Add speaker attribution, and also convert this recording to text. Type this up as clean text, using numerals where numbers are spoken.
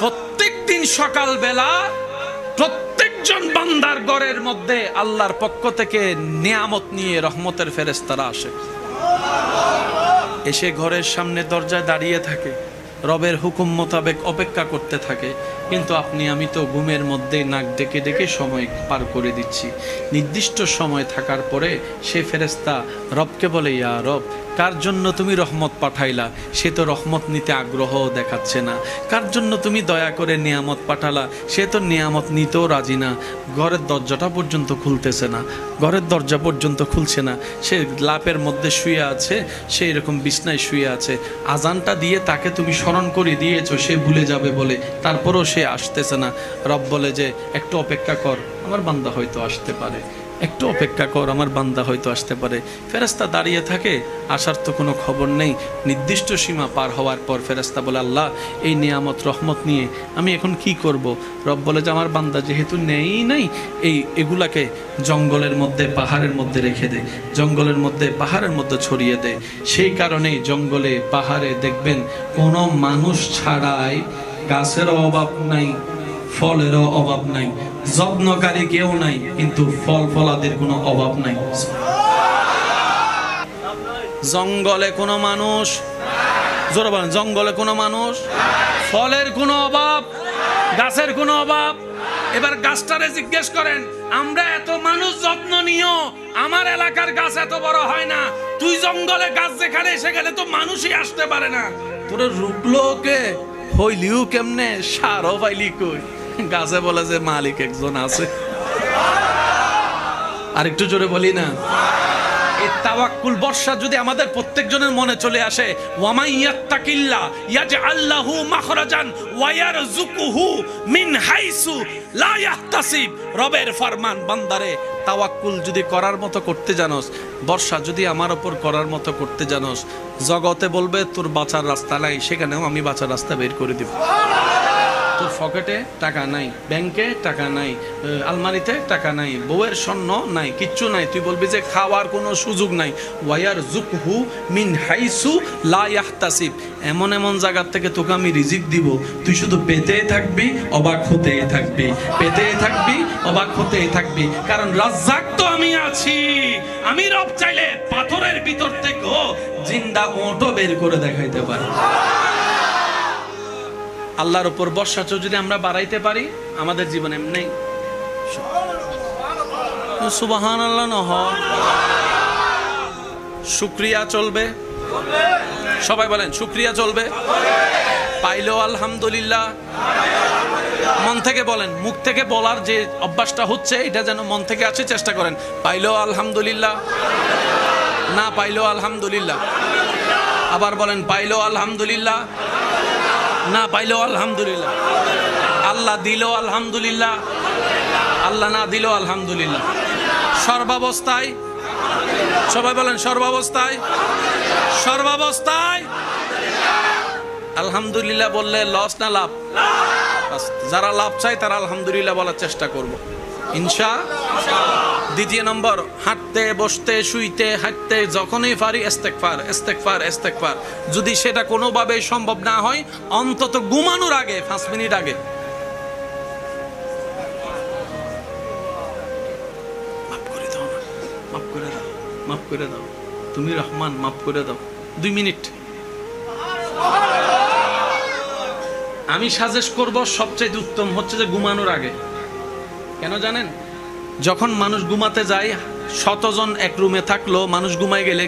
Speaker 1: প্রত্যেকদিন সকালবেলা প্রত্যেকজন বান্দার ঘরের মধ্যে আল্লাহর পক্ষ থেকে নিয়ামত নিয়ে রহমতের ফেরেশতারা আসে, এসে ঘরের সামনে দরজায় দাঁড়িয়ে থাকে, রবের হুকুম মোতাবেক অপেক্ষা করতে থাকে। কিন্তু আপনি আমি তো ঘুমের মধ্যে নাক ডেকে ডেকে সময় পার করে দিচ্ছি। নির্দিষ্ট সময় থাকার পরে সে ফেরেশতা রবকে বলে, ইয়া রব, কার জন্য তুমি রহমত পাঠাইলা সে তো রহমত নিতে আগ্রহ দেখাচ্ছে না, কার জন্য তুমি দয়া করে নিয়ামত পাঠালা সে তো নিয়ামত নিতেও রাজি না, ঘরের দরজাটা পর্যন্ত খুলতেছে না, ঘরের দরজা পর্যন্ত খুলছে না, সে লাপের মধ্যে শুয়ে আছে, সে এরকম বিছনায় শুয়ে আছে, আজানটা দিয়ে তাকে তুমি স্মরণ করে দিয়েছো সে ভুলে যাবে বলে, তারপরও সে আসতেছে না। রব বলে যে একটু অপেক্ষা কর, আমার বান্দা হয়তো আসতে পারে, একটু অপেক্ষা কর, আমার বান্দা হয়তো আসতে পারে। ফেরেশতা দাঁড়িয়ে থাকে, আসার তো কোনো খবর নেই। নির্দিষ্ট সীমা পার হওয়ার পর ফেরেশতা বলে, আল্লাহ এই নিয়ামত রহমত নিয়ে আমি এখন কি করব? রব বলে যে আমার বান্দা যেহেতু নেই নাই, এগুলাকে জঙ্গলের মধ্যে পাহাড়ের মধ্যে রেখে দে, জঙ্গলের মধ্যে পাহাড়ের মধ্যে ছড়িয়ে দে। সেই কারণেই জঙ্গলে পাহাড়ে দেখবেন কোনো মানুষ ছাড়াই গাছেরও অভাব নাই, ফলেরও অভাব নাই, যত্নকারী কেউ নাই, কিন্তু ফল ফলাদের কোনো অভাব নাই। জঙ্গলে কোনো মানুষ, জোরে বলেন, জঙ্গলে কোনো মানুষ, ফলের কোনো অভাব, গাছের কোনো অভাব। এবার গাছটারে জিজ্ঞেস করেন, আমরা এত মানুষ যত্ন নিও, আমার এলাকার গাছ এত বড় হয় না, তুই জঙ্গলে গাছ যেখানে সেখানে তো মানুষই আসতে পারে না, তোরা রুকলো কে, হইলিও কেমনে, সারও পাইলি কই? গাছে বলে যে মালিক একজন আছে। আর একটু জোরে বলি না, এই তাওয়াক্কুল বর্ষা যদি আমাদের প্রত্যেকজনের মনে চলে আসে, ওয়ামাই ইয়াত্তাকিল্লাহ ইয়াজআল লাহু মাখরাজান ওয়া ইয়ারযুকুহু মিন হাইসু লা ইয়াহতাসিব। রবের ফরমান, বান্দারে তাওয়াক্কুল যদি করার মতো করতে জানোস, বর্ষা যদি আমার উপর করার মতো করতে জানোস, জগতে বলবে তোর বাঁচার রাস্তা নাই, সেখানেও আমি বাঁচার রাস্তা বের করে দিব। তোর পকেটে টাকা নাই, ব্যাংকে টাকা নাই, আলমারিতে টাকা নাই, বউয়ের স্বর্ণ নাই, কিচ্ছু নাই, তুই বলবি যে খাওয়ার কোনো সুযোগ নাই। ওয়ায়ারযুকহু মিন হাইসু লা ইয়াহতাসিব। এমন এমন জায়গার থেকে তোকে আমি রিজিক দিব, তুই শুধু পেতেই থাকবি, অবাক হতেই থাকবি, পেতেই থাকবি, অবাক হতেই থাকবি। কারণ রাজ্জাক তো আমি আছি, আমি রব চাইলে পাথরের ভিতর থেকে জিন্দা ওঁটও বের করে দেখাইতে পারি। আল্লাহর উপর ভরসা যদি আমরা বাড়াইতে পারি, আমাদের জীবনে এমনি সুবহানাল্লাহ না হয়, শুকরিয়া চলবে, সবাই বলেন শুকরিয়া চলবে, পাইলেও আলহামদুলিল্লাহ। মন থেকে বলেন, মুখ থেকে বলার যে অভ্যাসটা হচ্ছে এটা যেন মন থেকে আসে, চেষ্টা করেন। পাইলেও আলহামদুলিল্লাহ, না পাইলেও আলহামদুলিল্লাহ। আবার বলেন, পাইলেও আলহামদুলিল্লাহ, না পাইলেও আলহামদুলিল্লাহ। আল্লাহ দিলেও আলহামদুলিল্লাহ, আল্লাহ না দিলেও আলহামদুলিল্লাহ। সর্বাবস্থায়, সবাই বলেন সর্বাবস্থায়, সর্বাবস্থায় আলহামদুলিল্লাহ বললে লস না লাভ? যারা লাভ চায় তারা আলহামদুলিল্লাহ বলার চেষ্টা করব ইনশাআল্লাহ। দ্বিতীয় নম্বর, হাঁটতে বসতে শুইতে হাঁটতে যখনই পারি ইস্তেগফার, ইস্তেগফার, ইস্তেগফার। যদি সেটা কোনোভাবে সম্ভব না হয়, অন্তত ঘুমানোর আগে 5 মিনিট আগে মাফ করে দাও না, মাফ করে দাও, মাফ করে দাও, তুমি রহমান, মাফ করে দাও, 2 মিনিট। আমি সাজেস্ট করব সবচেয়ে উত্তম হচ্ছে যে ঘুমানোর আগে। কেন জানেন? যখন মানুষ ঘুমাতে যায়, 100 জন এক রুমে থাকলো, মানুষ ঘুমায় গেলে